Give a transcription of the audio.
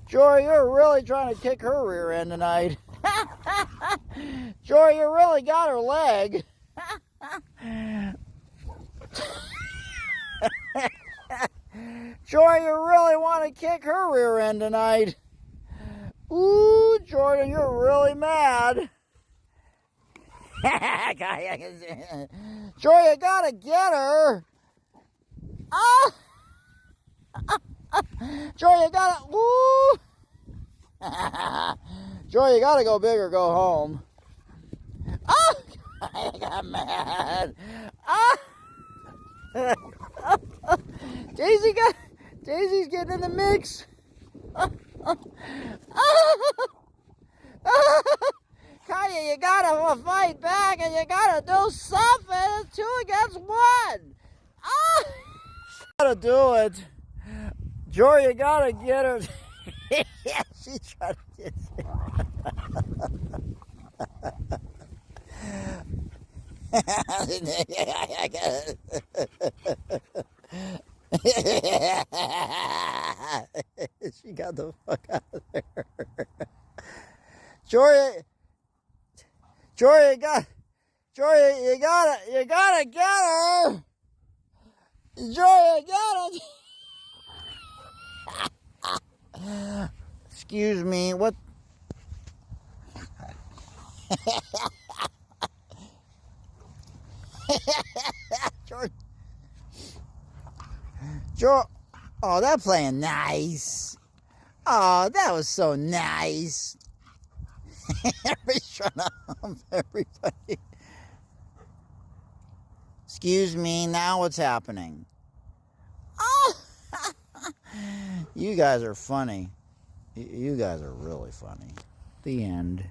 Jory, you're really trying to kick her rear end tonight. Jory, you really got her leg. Jory, you really want to kick her rear end tonight. Ooh, Jordan, you're really mad. Jory, you gotta get her. Ah! Jory, you gotta. Woo! Jory, you gotta go big or go home. Ah! I got mad. Ah! Daisy's getting in the mix. Kaya, you gotta fight back and you gotta do something. It's 2 against 1. Ah! Gotta do it. Jory, you gotta get her. Yeah, she tried to get it. She got the fuck out of there. Jory, you gotta get her. Jory, you gotta. Excuse me, what? George, oh, they're playing nice. Oh, that was so nice. Everybody's trying to hump everybody. Excuse me, now what's happening? Oh, you guys are funny. You guys are really funny. The end.